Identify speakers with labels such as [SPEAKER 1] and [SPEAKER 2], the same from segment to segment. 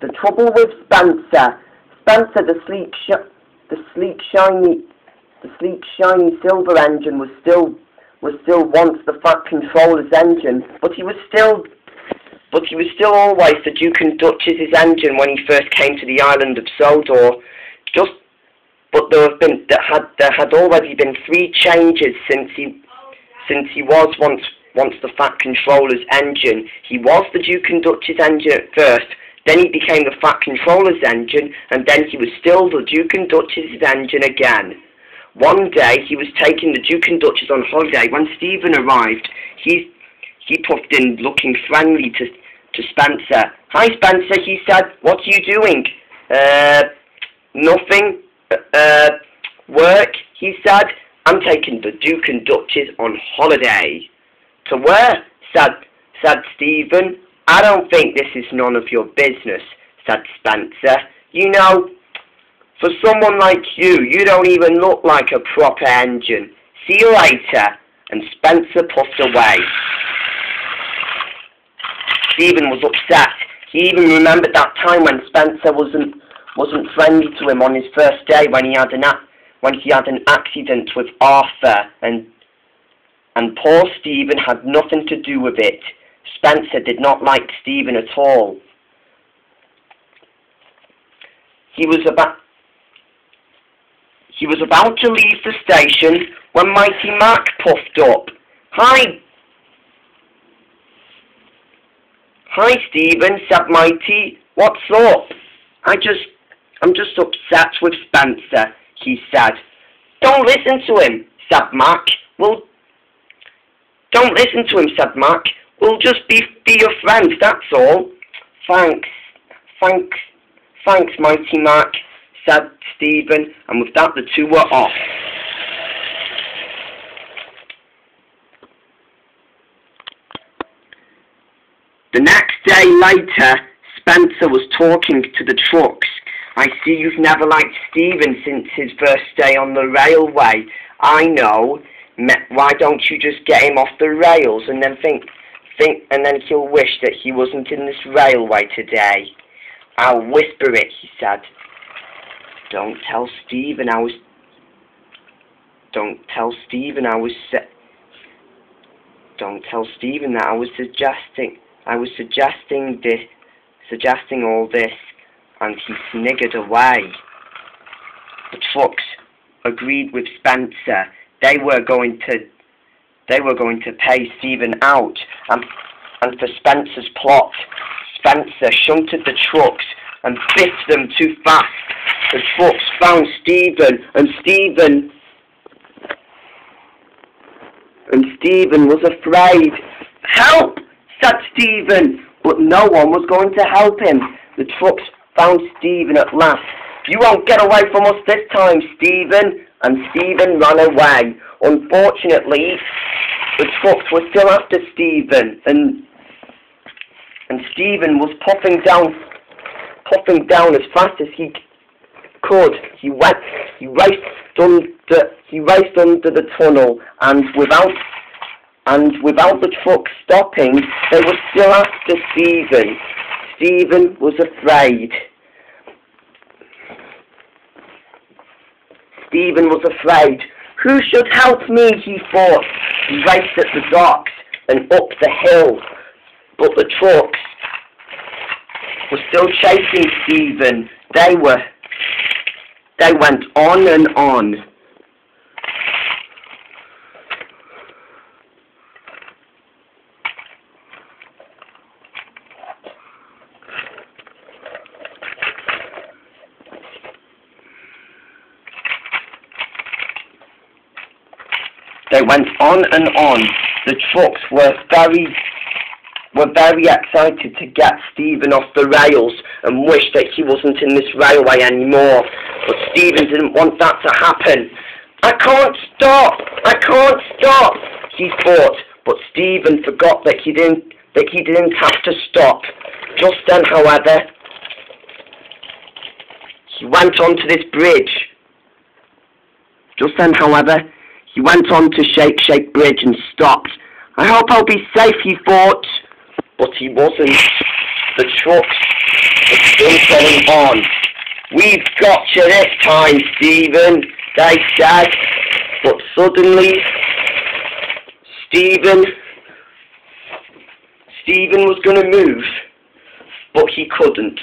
[SPEAKER 1] The trouble with Spencer, the sleek shiny silver engine was still once the Fat Controller's engine, but he was still always the Duke and Duchess's engine when he first came to the island of Sodor. But there had already been 3 changes since he was once the Fat Controller's engine. He was the Duke and Duchess engine at first, then he became the Fat Controller's engine, and then he was still the Duke and Duchess's engine again. One day he was taking the Duke and Duchess on holiday. When Stephen arrived, he puffed in, looking friendly to Spencer. "Hi, Spencer," he said. "What are you doing?" "Nothing. Work," he said. "I'm taking the Duke and Duchess on holiday." "To where?" said Stephen. "I don't think this is none of your business," said Spencer. "You know, for someone like you, you don't even look like a proper engine. See you later." And Spencer puffed away. Stephen was upset. He even remembered that time when Spencer wasn't friendly to him on his first day when he had an accident with Arthur, and poor Stephen had nothing to do with it. Spencer did not like Stephen at all. He was about to leave the station when Mighty Mac puffed up. Hi, Stephen," said Mighty. "What's up?" I'm just upset with Spencer," he said. "Don't listen to him," said Mac. Don't listen to him," said Mac. "We'll just be your friends, that's all." Thanks, Mighty Mac," said Stephen, and with that the two were off. The next day later, Spencer was talking to the trucks. "I see you've never liked Stephen since his first day on the railway. I know. Why don't you just get him off the rails and then and then he'll wish that he wasn't in this railway today." "I'll whisper it," he said. Don't tell Stephen I was suggesting all this," and he sniggered away. The trucks agreed with Spencer. They were going to pay Stephen out, and for Spencer's plot, Spencer shunted the trucks and biffed them too fast. The trucks found Stephen, and Stephen was afraid. "Help!" said Stephen, but no one was going to help him. The trucks found Stephen at last. "You won't get away from us this time, Stephen," and Stephen ran away. Unfortunately, the trucks were still after Stephen, and Stephen was puffing down as fast as he could. He raced under the tunnel, and without the truck stopping, they were still after Stephen. Stephen was afraid. "Who should help me?" he thought. He raced at the docks and up the hill, but the trucks were still chasing Stephen. They went on and on. The trucks were very excited to get Stephen off the rails and wished that he wasn't in this railway anymore. But Stephen didn't want that to happen. I can't stop, he thought. But Stephen forgot that he didn't have to stop. Just then, however, he went onto this bridge. He went on to Shake Bridge and stopped. I hope I'll be safe, he thought. But he wasn't. The trucks was still going on. "We've got you this time, Stephen," they said. But suddenly, Stephen was going to move, but he couldn't.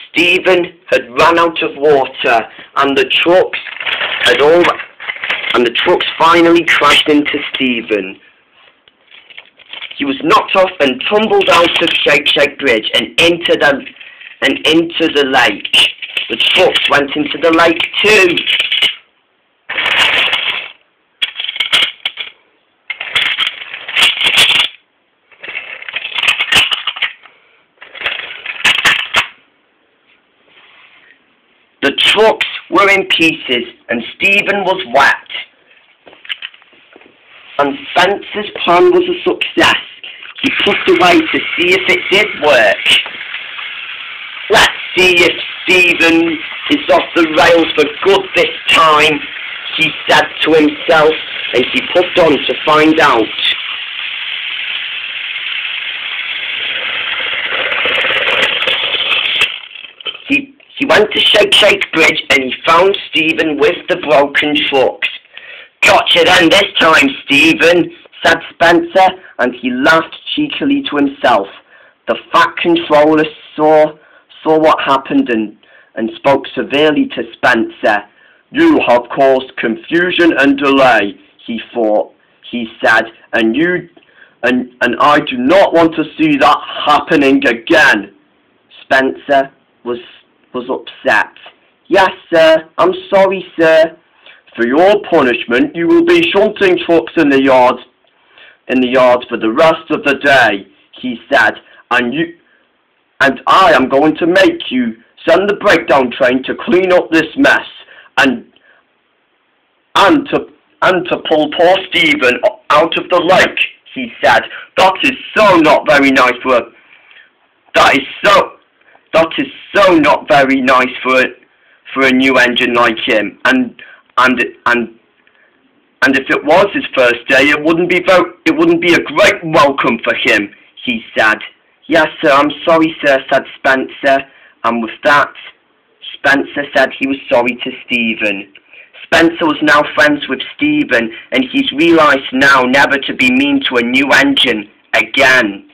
[SPEAKER 1] Stephen had run out of water, and the trucks finally crashed into Stephen. He was knocked off and tumbled out of Shake Shake Bridge and into the lake. The trucks went into the lake too. The trucks were in pieces and Stephen was wet. And Spencer's plan was a success. He pushed away to see if it did work. "Let's see if Stephen is off the rails for good this time," he said to himself, and he pushed on to find out. He went to Shake Shake Bridge and he found Stephen with the broken trucks. "Gotcha then this time, Stephen," said Spencer, and he laughed cheekily to himself. The Fat Controller saw what happened and spoke severely to Spencer. "You have caused confusion and delay," he said, and I do not want to see that happening again." Spencer was upset. "Yes, sir. I'm sorry, sir." "For your punishment, you will be shunting trucks in the yard for the rest of the day," he said, and I am going to make you send the breakdown train to clean up this mess and to pull poor Stephen out of the lake," he said. That is so not very nice for a new engine like him, and if it was his first day, it wouldn't be a great welcome for him, he said. "Yes, sir, I'm sorry, sir," said Spencer, and with that, Spencer said he was sorry to Stephen. Spencer was now friends with Stephen, and he's realised now never to be mean to a new engine again.